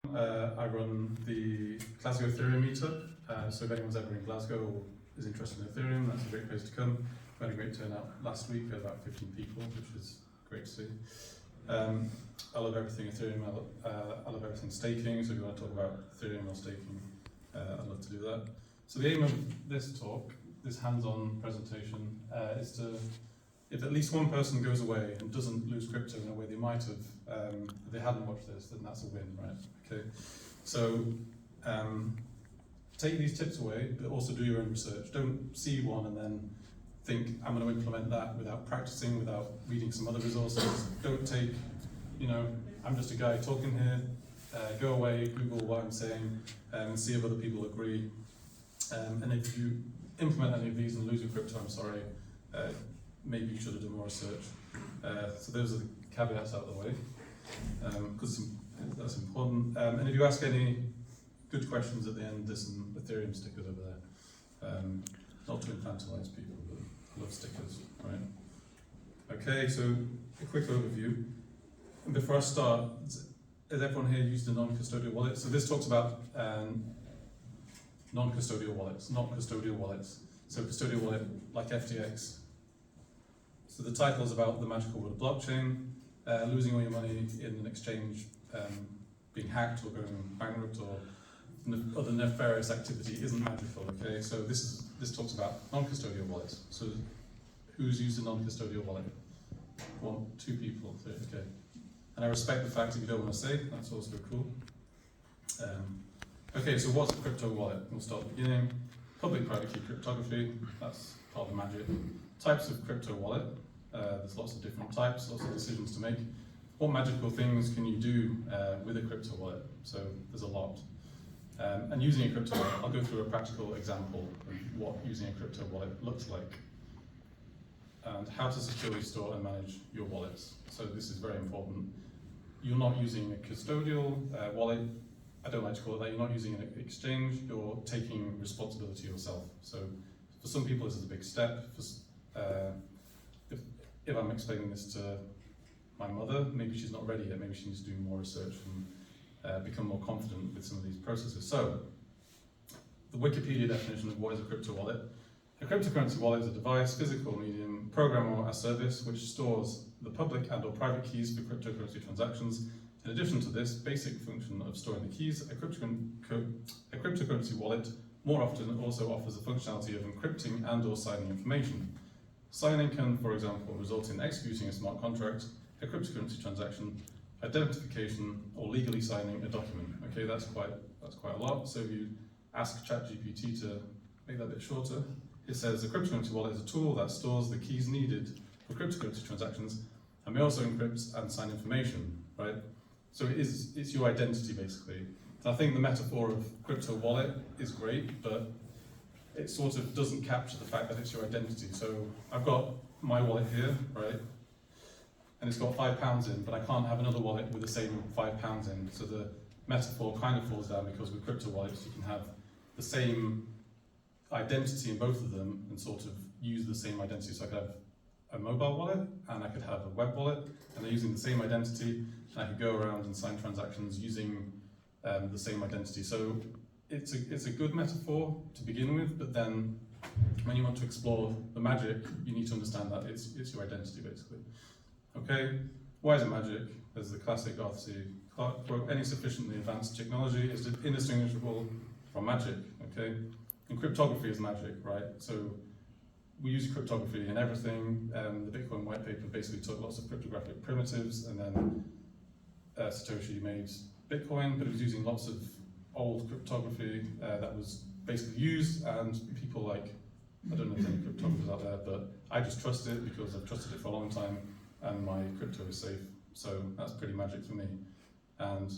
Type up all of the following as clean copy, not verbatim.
I run the Glasgow Ethereum Meetup, so if anyone's ever in Glasgow or is interested in Ethereum, that's a great place to come. We had a great turnout last week, about 15 people, which was great to see. I love everything Ethereum, I love everything staking, so if you want to talk about Ethereum or staking, I'd love to do that. So the aim of this talk, this hands-on presentation, is to, if at least one person goes away and doesn't lose crypto in a way they might have, if they hadn't watched this, then that's a win, right? Okay. So take these tips away, but also do your own research. Don't see one and then think, I'm going to implement that without practicing, without reading some other resources. Don't take, I'm just a guy talking here. Go away, Google what I'm saying, and see if other people agree. And if you implement any of these and lose your crypto, I'm sorry, maybe you should have done more research. So those are the caveats out of the way, because that's important. And if you ask any good questions at the end, there's some Ethereum stickers over there. Not to infantilize people, but I love stickers, right? Okay, so a quick overview. And before I start, has everyone here used a non-custodial wallet? So this talks about non-custodial wallets, not custodial wallets. So custodial wallet like FTX. So the title is about the magical world of blockchain, losing all your money in an exchange, being hacked or going bankrupt or other nefarious activity isn't magical, okay? So this talks about non-custodial wallets. So who's used a non-custodial wallet? 1, 2 people, 3, okay. And I respect the fact if you don't want to say, that's also cool. Okay, so what's a crypto wallet? We'll start at the beginning. Public-private key cryptography, that's part of the magic. Types of crypto wallet, there's lots of different types, lots of decisions to make. What magical things can you do with a crypto wallet? So there's a lot. And using a crypto wallet, I'll go through a practical example of what using a crypto wallet looks like and how to securely store and manage your wallets. So this is very important. You're not using a custodial wallet. I don't like to call it that. You're not using an exchange. You're taking responsibility yourself. So for some people, this is a big step. If I'm explaining this to my mother, maybe she's not ready yet. Maybe she needs to do more research and become more confident with some of these processes. So the Wikipedia definition of what is a crypto wallet. A cryptocurrency wallet is a device, physical medium, program or a service which stores the public and or private keys for cryptocurrency transactions. In addition to this basic function of storing the keys, a cryptocurrency wallet more often also offers the functionality of encrypting and or signing information. Signing can, for example, result in executing a smart contract, a cryptocurrency transaction, identification, or legally signing a document. Okay, that's quite a lot. So if you ask ChatGPT to make that a bit shorter, it says a cryptocurrency wallet is a tool that stores the keys needed for cryptocurrency transactions and may also encrypt and sign information, right? So it's your identity basically. And I think the metaphor of crypto wallet is great, but it sort of doesn't capture the fact that it's your identity. So I've got my wallet here, right? And it's got £5 in, but I can't have another wallet with the same £5 in. So the metaphor kind of falls down because with crypto wallets, you can have the same identity in both of them and sort of use the same identity. So I could have a mobile wallet and I could have a web wallet, and they're using the same identity, and I could go around and sign transactions using the same identity. So it's a good metaphor to begin with, but then when you want to explore the magic, you need to understand that it's your identity basically. Okay, why is it magic? There's the classic Arthur C. Clarke quote, any sufficiently advanced technology is indistinguishable from magic, okay? And cryptography is magic, right? So we use cryptography in everything. The Bitcoin white paper basically took lots of cryptographic primitives, and then Satoshi made Bitcoin, but it was using lots of old cryptography that was basically used, and people like, I don't know if there's any cryptographers out there, but I just trust it because I've trusted it for a long time, and my crypto is safe. So that's pretty magic for me. And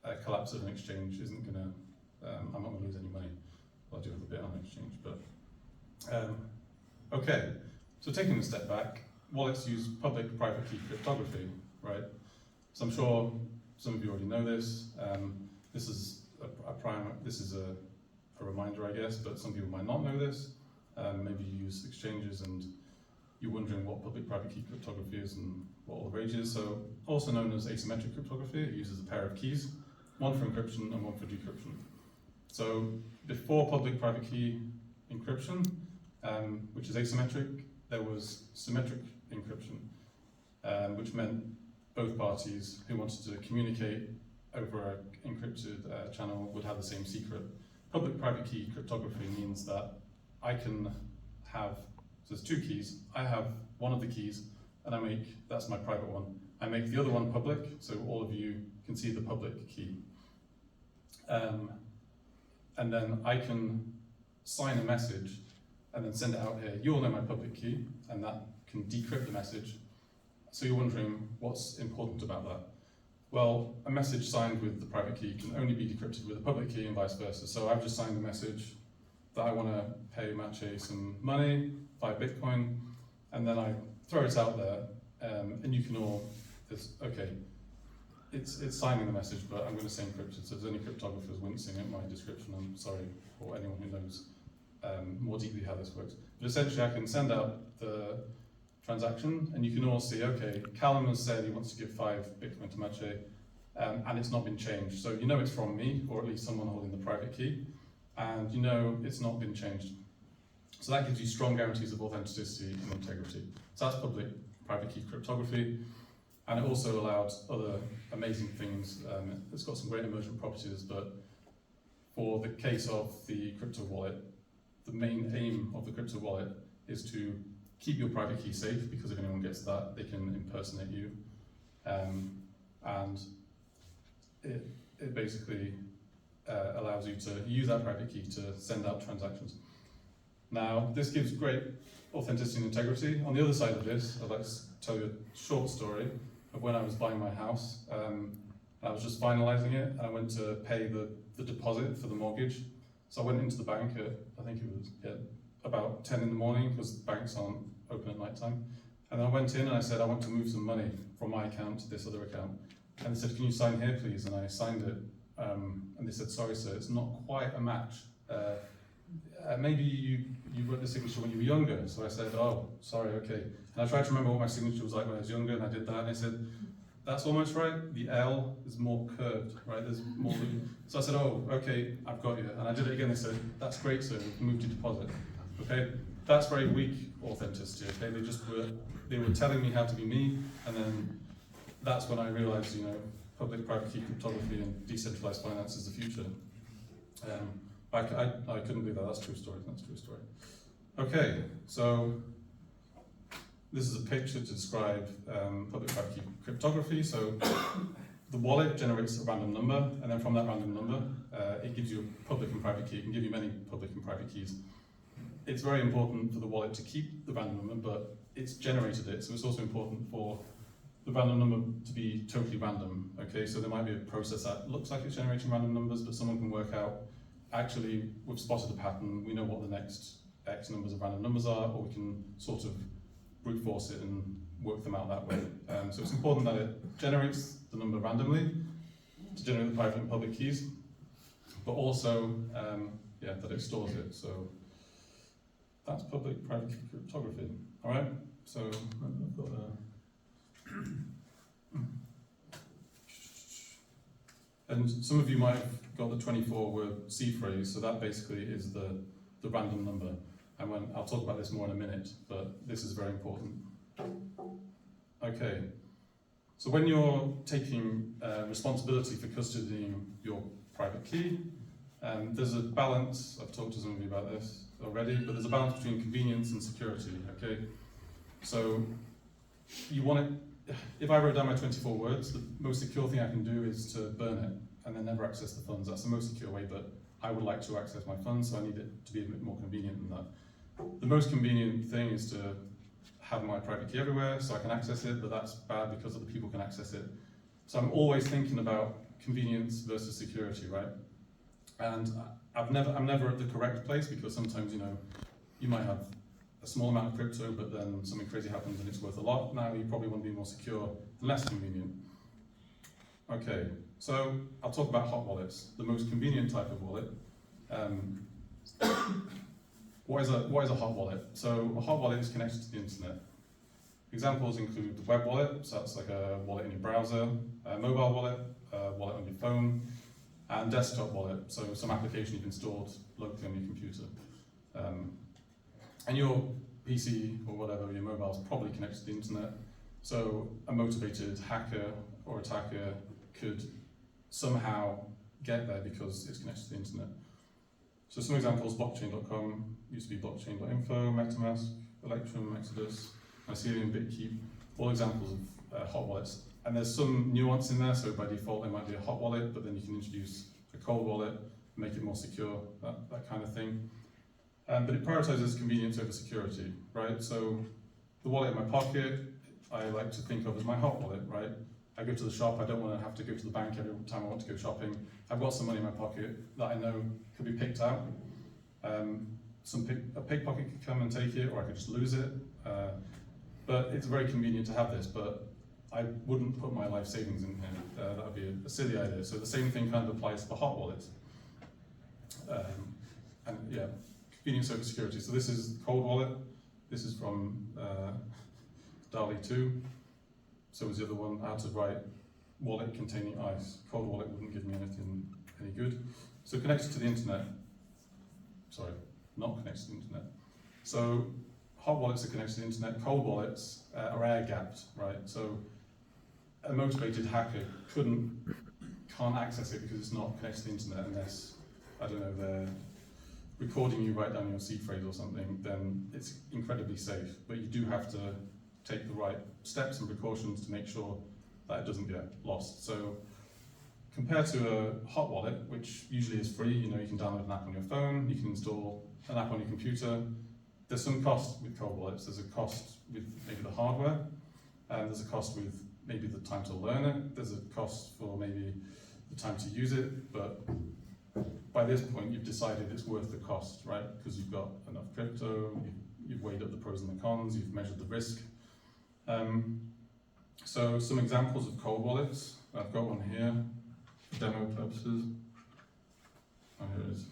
a collapse of an exchange isn't gonna, I'm not gonna lose any money. Well, I do have a bit on exchange, but okay. So taking a step back, wallets use public-private key cryptography, right? So I'm sure some of you already know this. This is a reminder, I guess, but some people might not know this. Maybe you use exchanges and you're wondering what public-private key cryptography is and what all the rage is. So also known as asymmetric cryptography, it uses a pair of keys one for encryption and one for decryption. So before public-private key encryption, which is asymmetric, there was symmetric encryption, which meant both parties who wanted to communicate over an encrypted channel would have the same secret. Public-private key cryptography means that I can have, so there's two keys, I have one of the keys, and that's my private one. I make the other one public, so all of you can see the public key. And then I can sign a message and then send it out here. You all know my public key, and that can decrypt the message. So you're wondering what's important about that. Well, a message signed with the private key can only be decrypted with a public key and vice versa. So I've just signed a message that I want to pay Maciej some money, 5 Bitcoin, and then I throw it out there, and you can all, it's signing the message, but I'm going to say encrypted, so if there's any cryptographers wincing at my description, I'm sorry for anyone who knows more deeply how this works. But essentially I can send out the transaction, and you can all see, okay, Calum has said he wants to give 5 Bitcoin to Maciej, and it's not been changed. So you know it's from me, or at least someone holding the private key, and you know it's not been changed. So that gives you strong guarantees of authenticity and integrity. So that's public-private key cryptography, and it also allowed other amazing things. It's got some great emergent properties, but for the case of the crypto wallet, the main aim of the crypto wallet is to keep your private key safe, because if anyone gets that, they can impersonate you. And it basically allows you to use that private key to send out transactions. Now, this gives great authenticity and integrity. On the other side of this, I'd like to tell you a short story of when I was buying my house. I was just finalizing it, and I went to pay the deposit for the mortgage. So I went into the bank at, I think it was about 10 in the morning, because banks aren't open at night time. And then I went in and I said, I want to move some money from my account to this other account. And they said, can you sign here, please? And I signed it. And they said, sorry, sir, it's not quite a match. Maybe you wrote the signature when you were younger. So I said, oh, sorry, okay. And I tried to remember what my signature was like when I was younger, and I did that, and they said, that's almost right. The L is more curved, right? There's more. So I said, oh, okay, I've got you. And I did it again. They said, that's great, sir. We can move to deposit. Okay, that's very weak authenticity. Okay, they were telling me how to be me, and then that's when I realized, public-private key cryptography and decentralized finance is the future. I couldn't believe that. That's a true story. That's a true story. Okay, so this is a picture to describe public-private key cryptography. So the wallet generates a random number, and then from that random number, it gives you a public and private key. It can give you many public and private keys. It's very important for the wallet to keep the random number, but it's generated it, so it's also important for the random number to be totally random. Okay, so there might be a process that looks like it's generating random numbers, but someone can work out, actually, we've spotted a pattern, we know what the next X numbers of random numbers are, or we can sort of brute force it and work them out that way. So it's important that it generates the number randomly to generate the private and public keys, but also that it stores it. So that's public-private key cryptography. All right. So I've got and some of you might have got the 24-word C phrase. So that basically is the random number. And I'll talk about this more in a minute, but this is very important. Okay, so when you're taking responsibility for custodying your private key, there's a balance. I've talked to some of you about this already, but there's a balance between convenience and security, okay? So you want it, if I wrote down my 24 words, the most secure thing I can do is to burn it and then never access the funds. That's the most secure way, but I would like to access my funds, so I need it to be a bit more convenient than that. The most convenient thing is to have my private key everywhere so I can access it, but that's bad because other people can access it. So I'm always thinking about convenience versus security, right? And I'm never at the correct place, because sometimes, you might have a small amount of crypto, but then something crazy happens and it's worth a lot. Now you probably want to be more secure and less convenient. Okay, so I'll talk about hot wallets, the most convenient type of wallet. What is a hot wallet? So a hot wallet is connected to the internet. Examples include the web wallet, so that's like a wallet in your browser, a mobile wallet, a wallet on your phone. and desktop wallet, so some application you've installed locally on your computer. And your PC or whatever, your mobile is probably connected to the internet, so a motivated hacker or attacker could somehow get there because it's connected to the internet. So some examples: blockchain.com, used to be blockchain.info, MetaMask, Electrum, Exodus, Mycelium, Bitkeep, all examples of hot wallets. And there's some nuance in there, so by default it might be a hot wallet, but then you can introduce a cold wallet, make it more secure, that kind of thing. But it prioritizes convenience over security, right? So the wallet in my pocket, I like to think of as my hot wallet, right? I go to the shop, I don't want to have to go to the bank every time I want to go shopping. I've got some money in my pocket that I know could be picked out. A pickpocket could come and take it, or I could just lose it. But it's very convenient to have this, but I wouldn't put my life savings in here. That would be a silly idea. So the same thing kind of applies to the hot wallet. And yeah, convenience over security. So this is cold wallet. This is from DALI 2. So was the other one, out of right, wallet containing ice. Cold wallet wouldn't give me any good. So connected to the internet. Sorry, not connected to the internet. So hot wallets are connected to the internet. Cold wallets are air gapped, right? So a motivated hacker can't access it because it's not connected to the internet unless, I don't know, they're recording you write down your seed phrase or something. Then it's incredibly safe, but you do have to take the right steps and precautions to make sure that it doesn't get lost. So compared to a hot wallet, which usually is free, you can download an app on your phone, you can install an app on your computer. There's some cost with cold wallets. There's a cost with maybe the hardware, and there's a cost with maybe the time to learn it. There's a cost for maybe the time to use it, but by this point you've decided it's worth the cost, right? Because you've got enough crypto, you've weighed up the pros and the cons, you've measured the risk. So some examples of cold wallets. I've got one here for demo purposes. Oh, here it is.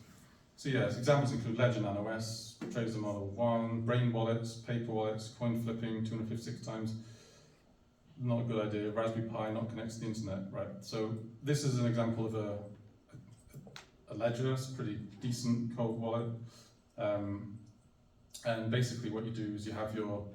So yeah, examples include Ledger Nano S, Trezor Model 1, Brain wallets, paper wallets, coin flipping 256 times. Not a good idea. Raspberry Pi not connected to the internet, right? So this is an example of a Ledger. It's a pretty decent cold wallet. And basically what you do is you have your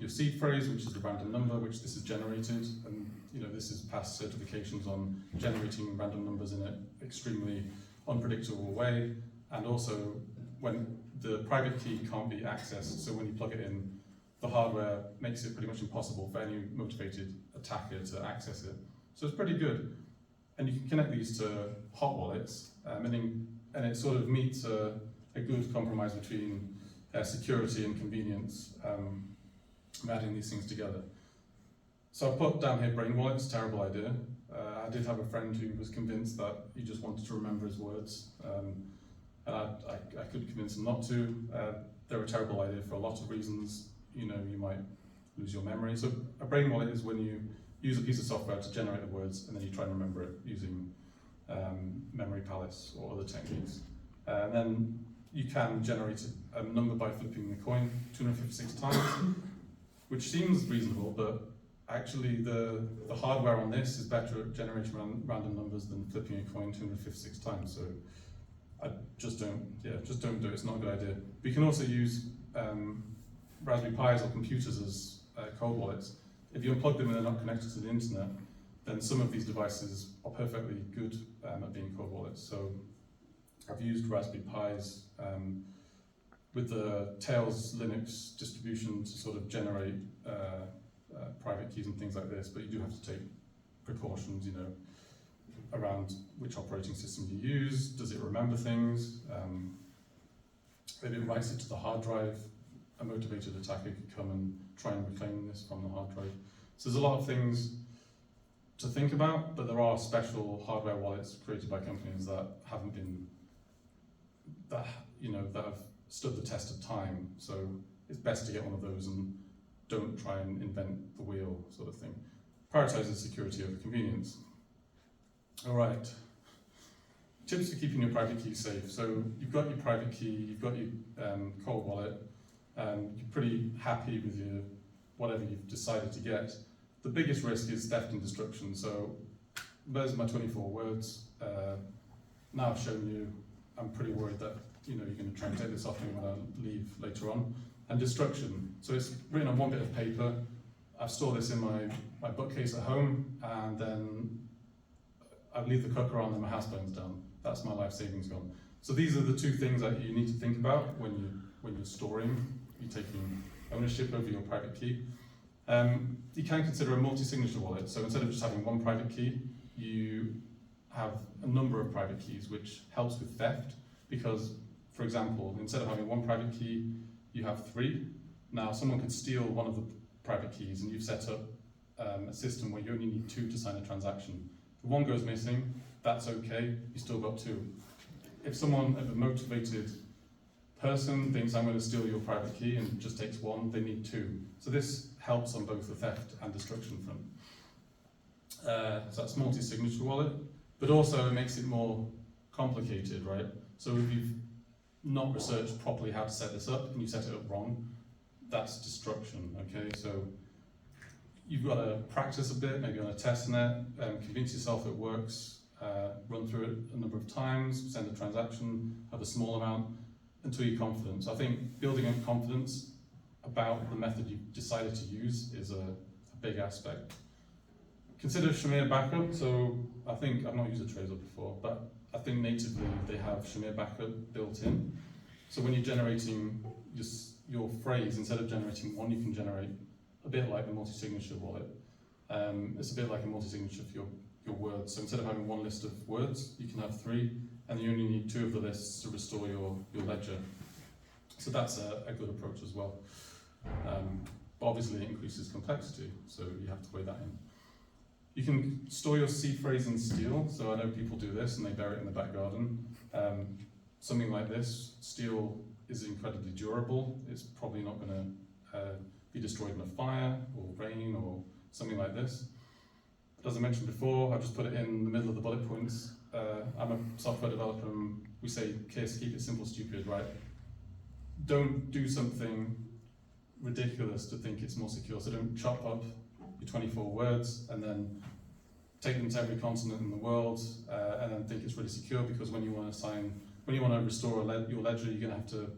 seed phrase, which is the random number, which this is generated, and this is past certifications on generating random numbers in an extremely unpredictable way, and also when the private key can't be accessed, so when you plug it in, the hardware makes it pretty much impossible for any motivated attacker to access it. So it's pretty good, and you can connect these to hot wallets, and it sort of meets a good compromise between security and convenience. Adding these things together. So I've put down here Brain wallets, terrible idea. I did have a friend who was convinced that he just wanted to remember his words, and I could convince him not to. They're a terrible idea for a lot of reasons. You might lose your memory. So a Brain wallet is when you use a piece of software to generate the words and then you try and remember it using memory palace or other techniques. And then you can generate a number by flipping the coin 256 times. Which seems reasonable, but actually the hardware on this is better at generating random numbers than flipping a coin 256 times. So I just don't do it. It's not a good idea. We can also use Raspberry Pis or computers as cold wallets. If you unplug them and they're not connected to the internet, then some of these devices are perfectly good at being cold wallets. So I've used Raspberry Pis with the Tails Linux distribution to sort of generate private keys and things like this, but you do have to take precautions, around which operating system you use. Does it remember things? If it writes it to the hard drive, a motivated attacker could come and try and reclaim this from the hard drive. So there's a lot of things to think about, but there are special hardware wallets created by companies that haven't been, that have stood the test of time. So it's best to get one of those and don't try and invent the wheel, sort of thing. Prioritizes security over convenience. All right. Tips for keeping your private key safe. So you've got your private key, you've got your cold wallet, you're pretty happy with whatever you've decided to get. The biggest risk is theft and destruction. So there's my 24 words. now I've shown you, I'm pretty worried that you're going to try and take this off me when I leave later on. And destruction. So it's written on one bit of paper. I've stored this in my bookcase at home, and then I leave the cooker on and my house burns down. That's my life savings gone. So these are the two things that you need to think about when you're storing, you're taking ownership over your private key. You can consider a multi-signature wallet. So instead of just having one private key, you have a number of private keys, which helps with theft because, for example, instead of having one private key, you have three. Now, someone could steal one of the private keys and you've set up a system where you only need two to sign a transaction. If one goes missing, that's okay, you still got two. If someone, a motivated person thinks I'm going to steal your private key and just takes one, they need two. So this helps on both the theft and destruction front. So that's multi-signature wallet, but also it makes it more complicated, right? So if you've not researched properly how to set this up and you set it up wrong, that's destruction, okay? So you've got to practice a bit, maybe on a test net, convince yourself it works, run through it a number of times, send a transaction, have a small amount, until you're confident. So I think building up confidence about the method you've decided to use is a big aspect. Consider Shamir backup. So I think, I've not used a Trezor before, but I think natively they have Shamir backup built in. So when you're generating your phrase, instead of generating one, you can generate a bit like the multi-signature wallet. It's a bit like a multi-signature for your words. So instead of having one list of words, you can have three, and you only need two of the lists to restore your ledger. So that's a good approach as well. But obviously it increases complexity, so you have to weigh that in. You can store your seed phrase in steel. So I know people do this and they bury it in the back garden. Something like this, steel is incredibly durable. It's probably not going to be destroyed in a fire or rain or something like this. As I mentioned before, I've just put it in the middle of the bullet points. I'm a software developer and we say, KISS, keep it simple, stupid, right? Don't do something ridiculous to think it's more secure. So don't chop up your 24 words and then take them to every continent in the world and then think it's really secure, because when you want to restore your ledger, you're going to have to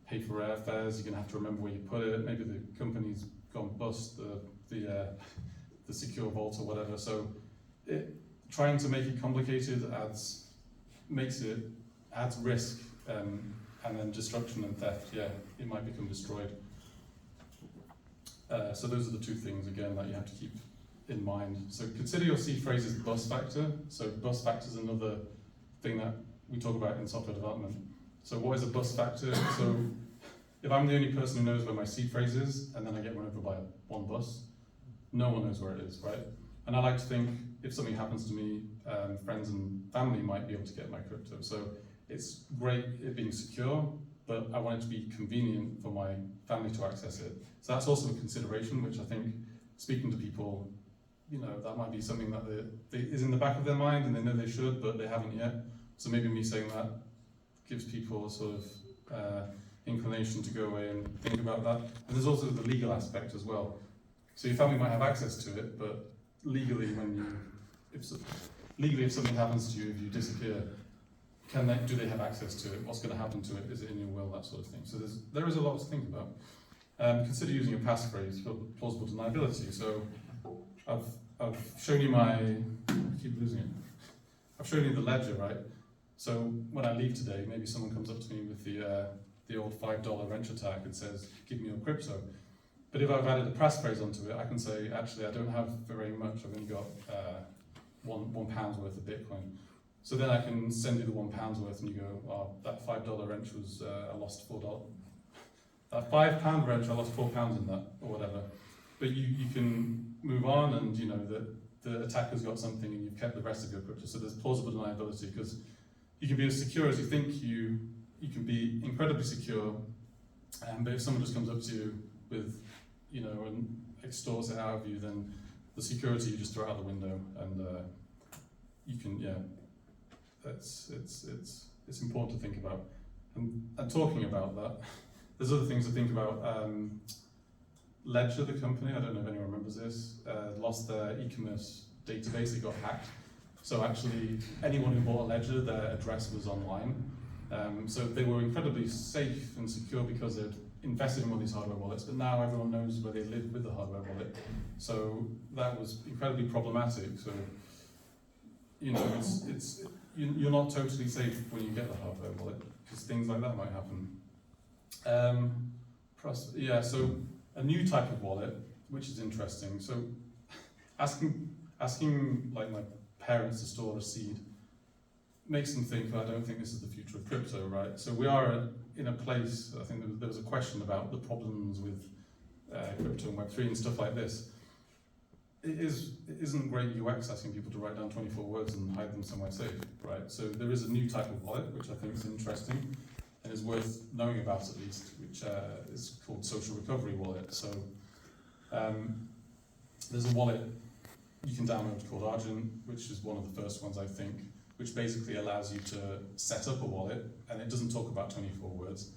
pay for airfares, you're going to have to remember where you put it, maybe the company's gone bust, the secure vault or whatever. So trying to make it complicated adds risk and then destruction and theft. Yeah, it might become destroyed. So those are the two things, again, that you have to keep in mind. So consider your seed phrase as bus factor. So bus factor is another thing that we talk about in software development. So what is a bus factor? So if I'm the only person who knows where my seed phrase is, and then I get run over by one bus, no one knows where it is, right? And I like to think if something happens to me, friends and family might be able to get my crypto. So it's great it being secure, but I want it to be convenient for my family to access it. So that's also a consideration, which I think, speaking to people, that might be something that is in the back of their mind and they know they should, but they haven't yet. So maybe me saying that gives people a sort of inclination to go away and think about that. And there's also the legal aspect as well. So your family might have access to it, but legally, if something happens to you, if you disappear, do they have access to it? What's going to happen to it? Is it in your will? That sort of thing. So there is a lot to think about. Consider using a passphrase for plausible deniability. So I've shown you I keep losing it. I've shown you the ledger, right? So when I leave today, maybe someone comes up to me with the old $5 venture tag and says, "Give me your crypto." But if I've added a passphrase onto it, I can say, actually, I don't have very much. I've only got £1 worth of Bitcoin. So then I can send you the £1 worth, and you go, "Oh, that $5 wrench was I lost $4. That £5 wrench, I lost £4 in that, or whatever." But you can move on, and the attacker's got something, and you've kept the rest of your crypto. So there's plausible deniability, because you can be as secure as you think you can be, incredibly secure. But if someone just comes up to you with and extorts it out of you, then the security you just throw out the window, and you can, it's important to think about. And talking about that, there's other things to think about. Ledger, the company, I don't know if anyone remembers this, lost their e-commerce database. It got hacked. So actually, anyone who bought a ledger, their address was online. So they were incredibly safe and secure because they'd invested in one of these hardware wallets, but now everyone knows where they live with the hardware wallet. So that was incredibly problematic. So, you know, you're not totally safe when you get the hardware wallet, because things like that might happen. Yeah, so a new type of wallet, which is interesting. So asking like my parents to store a seed makes them think, well, I don't think this is the future of crypto, right? So we are in a place, I think there was a question about the problems with crypto and Web3 and stuff like this. It isn't great UX asking people to write down 24 words and hide them somewhere safe, right? So there is a new type of wallet, which I think is interesting and is worth knowing about at least, which is called Social Recovery Wallet. So there's a wallet you can download called Argent, which is one of the first ones I think, which basically allows you to set up a wallet, and it doesn't talk about 24 words.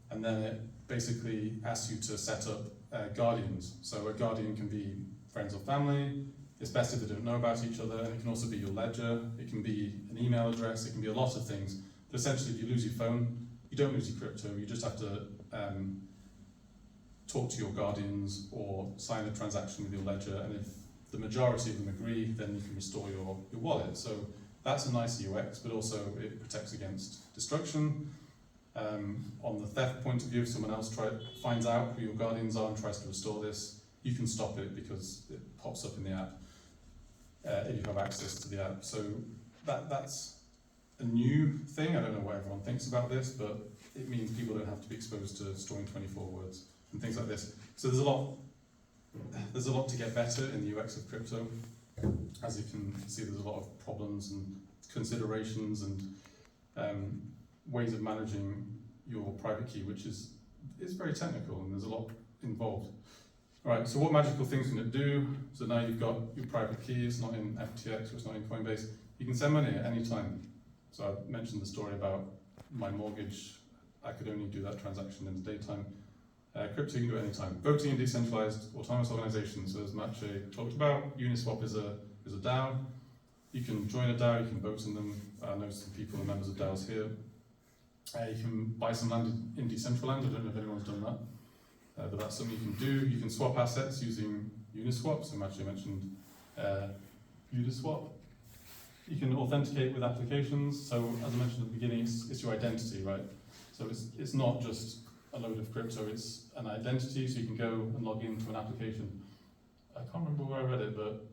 And then it basically asks you to set up guardians. So a guardian can be friends or family. It's best if they don't know about each other, and it can also be your ledger. It can be an email address. It can be a lot of things. But essentially, if you lose your phone, you don't lose your crypto. You just have to talk to your guardians or sign a transaction with your ledger. And if the majority of them agree, then you can restore your wallet. So that's a nice UX, but also it protects against destruction. On the theft point of view, if someone else finds out who your guardians are and tries to restore this, you can stop it because it pops up in the app if you have access to the app. So that's a new thing. I don't know what everyone thinks about this, but it means people don't have to be exposed to storing 24 words and things like this. So there's a lot to get better in the UX of crypto. As you can see, there's a lot of problems and considerations and ways of managing your private key, which is very technical and there's a lot involved. All right, so what magical things can it do? So now you've got your private key, it's not in FTX, it's not in Coinbase. You can send money at any time. So I mentioned the story about my mortgage. I could only do that transaction in the daytime. Crypto you can do it anytime. Voting in decentralized autonomous organizations. So as Maciej talked about, Uniswap is a DAO. You can join a DAO, you can vote in them. I know some people are members of DAOs here. You can buy some land in Decentraland. I don't know if anyone's done that. But that's something you can do. You can swap assets using Uniswap. So Maciej mentioned Uniswap. You can authenticate with applications. So as I mentioned at the beginning, it's your identity, right? So it's not just a load of crypto, it's an identity, so you can go and log into an application. I can't remember where I read it, but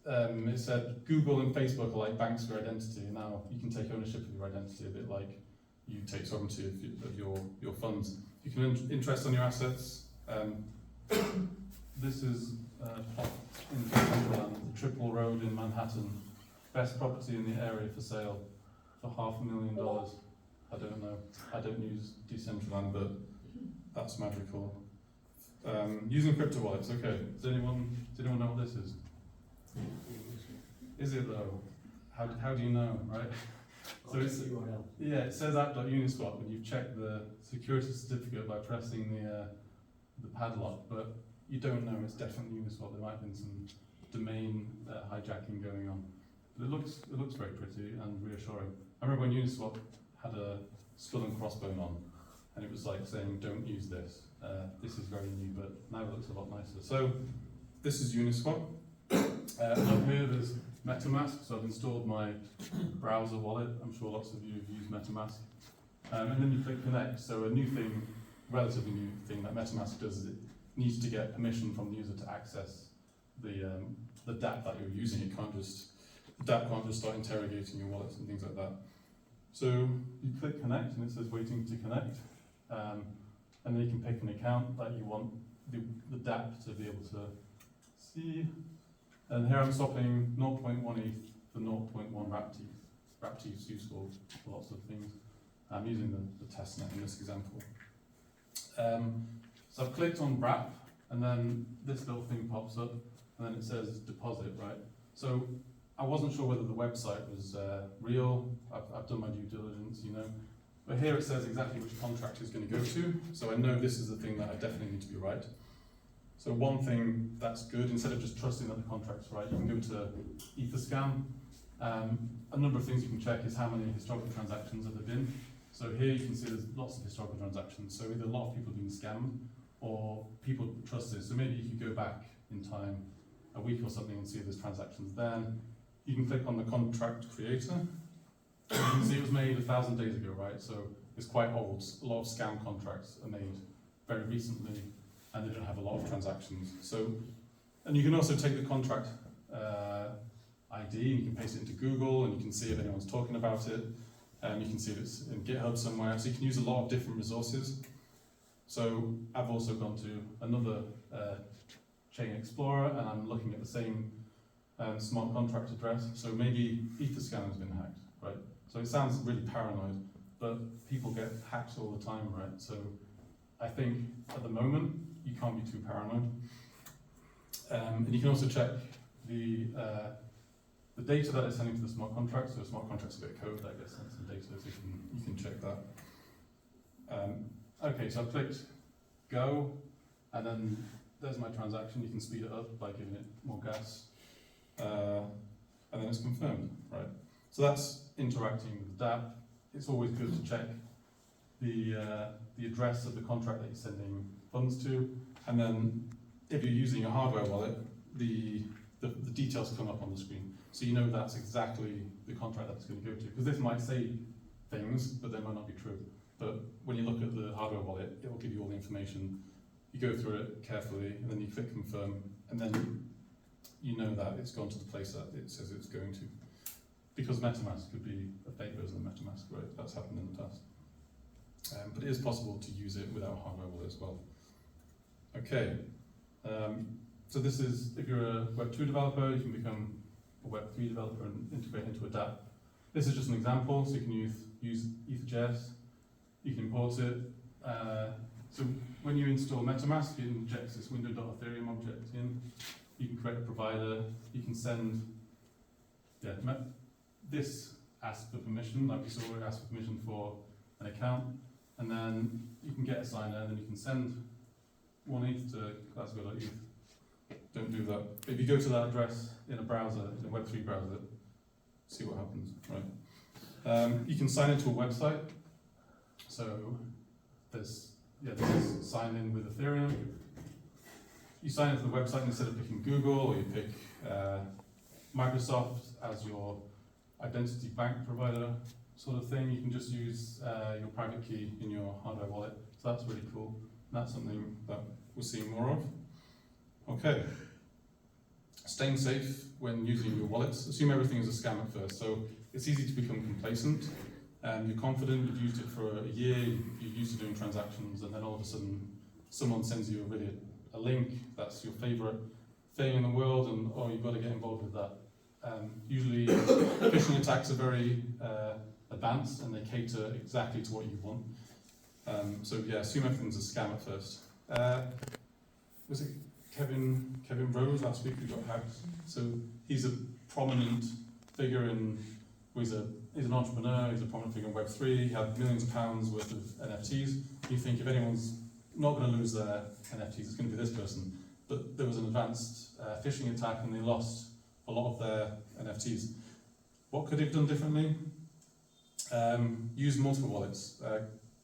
it said Google and Facebook are like banks for identity, and now you can take ownership of your identity, a bit like you take sovereignty of your funds. You can earn interest on your assets. This is a plot in Decentraland, the Triple Road in Manhattan. Best property in the area for sale for $500,000. I don't know. I don't use Decentraland, but that's magical. Using crypto wallets. Okay. Does anyone know what this is? Is it though? How do you know, right? So it's it says app.uniswap, and you've checked the security certificate by pressing the padlock, but you don't know it's definitely Uniswap. There might have been some domain hijacking going on. But it looks very pretty and reassuring. I remember when Uniswap had a skull and crossbone on, and it was like saying, don't use this. This is very new, but now it looks a lot nicer. So this is Uniswap. Up here there's MetaMask, so I've installed my browser wallet. I'm sure lots of you have used MetaMask. And then you click connect. So a new thing, relatively new thing that MetaMask does is it needs to get permission from the user to access the dApp that you're using. The dApp can't just start interrogating your wallets and things like that. So you click connect and it says waiting to connect. And then you can pick an account that you want the dApp to be able to see. And here I'm swapping 0.1 ETH for 0.1 RAPT. RAPT is useful for lots of things. I'm using the testnet in this example. So I've clicked on wrap, and then this little thing pops up, and then it says deposit, right? So I wasn't sure whether the website was real. I've done my due diligence, you know. But here it says exactly which contract it's going to go to, so I know this is the thing that I definitely need to be right. So one thing that's good, instead of just trusting that the contract's right, you can go to Etherscan. A number of things you can check is how many historical transactions have there been. So here you can see there's lots of historical transactions. So either a lot of people being scammed or people trust this. So maybe you could go back in time a week or something and see if there's transactions then. You can click on the contract creator. You can see it was made 1,000 days ago, right? So it's quite old. A lot of scam contracts are made very recently and they don't have a lot of transactions. So, and you can also take the contract ID and you can paste it into Google and you can see if anyone's talking about it. You can see if it's in GitHub somewhere. So you can use a lot of different resources. So I've also gone to another chain explorer and I'm looking at the same smart contract address. So maybe Etherscan has been hacked, right? So it sounds really paranoid, but people get hacked all the time, right? So I think at the moment, you can't be too paranoid. And you can also check the data that it's sending to the smart contract. So the smart contract's a bit of code, I guess, and some data, so you can check that. Okay, so I've clicked go, and then there's my transaction. You can speed it up by giving it more gas, and then it's confirmed, right? So that's interacting with DApp. It's always good to check the address of the contract that you're sending funds to, and then if you're using a hardware wallet, the details come up on the screen, so you know that's exactly the contract that it's going to go to. Because this might say things, but they might not be true. But when you look at the hardware wallet, it will give you all the information. You go through it carefully, and then you click confirm, and then you know that it's gone to the place that it says it's going to. Because MetaMask could be a fake version of MetaMask, right? That's happened in the past. But it is possible to use it without a hardware wallet as well. Okay, so this is, if you're a Web 2 developer, you can become a Web 3 developer and integrate into a DApp. This is just an example, so you can use EtherJS, you can import it. So when you install MetaMask, it injects this window.ethereum object in. You can create a provider, you can send, this asks for permission, like we saw, it asks for permission for an account, and then you can get a signer, and then you can send 1 ETH to Glasgow.eth. Don't do that. If you go to that address in a browser, in a Web3 browser, see what happens, right? You can sign into a website. So this is sign in with Ethereum. You sign into the website instead of picking Google, or you pick Microsoft as your identity bank provider sort of thing. You can just use your private key in your hardware wallet. So that's really cool. And that's something that we're seeing more of. Okay. Staying safe when using your wallets. Assume everything is a scam at first. So it's easy to become complacent. You're confident, you've used it for a year, you're used to doing transactions, and then all of a sudden someone sends you a link that's your favorite thing in the world, and oh, you've got to get involved with that. Usually phishing attacks are very advanced and they cater exactly to what you want. So yeah, assume everything's a scam at first. Was it Kevin Rose last week who got hacked? So he's a prominent figure he's an entrepreneur, he's a prominent figure in Web3, he had millions of pounds worth of NFTs. You think if anyone's not going to lose their NFTs, it's going to be this person. But there was an advanced phishing attack and they lost a lot of their NFTs. What could he have done differently? Use multiple wallets.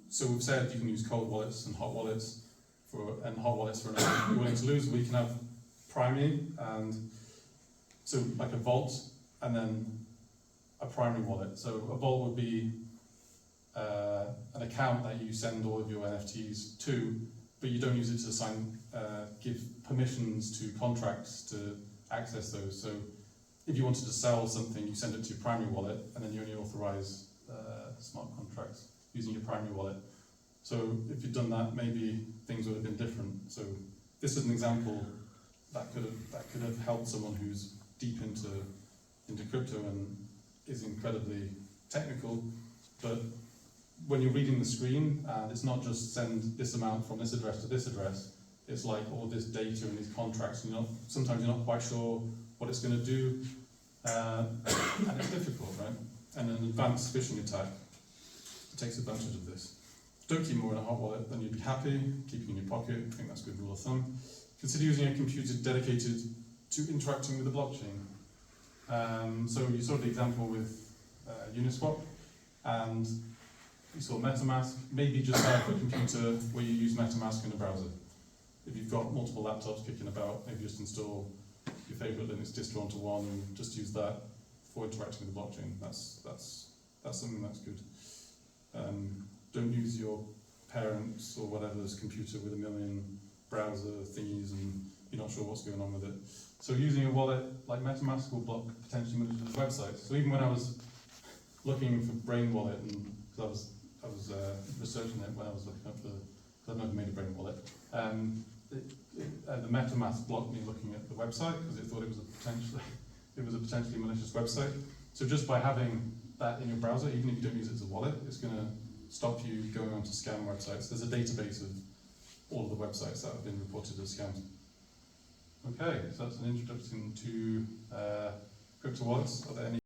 So we've said you can use cold wallets and hot wallets for anything you're willing to lose. We can have primary, and so like a vault, and then a primary wallet. So a vault would be an account that you send all of your NFTs to, but you don't use it to give permissions to contracts to access those. So if you wanted to sell something, you send it to your primary wallet, and then you only authorize smart contracts using your primary wallet. So if you'd done that, maybe things would have been different. So this is an example that could have helped someone who's deep into crypto and is incredibly technical. But when you're reading the screen, and it's not just send this amount from this address to this address, it's like all this data and these contracts, and sometimes you're not quite sure what it's going to do, and it's difficult, right? And an advanced phishing attack takes advantage of this. Don't keep more in a hot wallet than you'd be happy. Keep it in your pocket. I think that's a good rule of thumb. consider using a computer dedicated to interacting with the blockchain. So you saw the example with Uniswap, and you saw MetaMask. Maybe just have a computer where you use MetaMask in a browser. If you've got multiple laptops kicking about, maybe just install your favourite Linux distro onto one and just use that for interacting with the blockchain. That's something that's good. Don't use your parents or whatever's computer with a million browser thingies and you're not sure what's going on with it. So using a wallet like MetaMask will block potentially malicious websites. So even when I was looking for Brain Wallet, and because I was researching it when I was looking up because I've never made a Brain Wallet, the MetaMask blocked me looking at the website because it thought it was a potentially malicious website. So just by having that in your browser, even if you don't use it as a wallet, it's going to stop you going onto scam websites. There's a database of all of the websites that have been reported as scams. Okay, so that's an introduction to crypto wallets. Are there any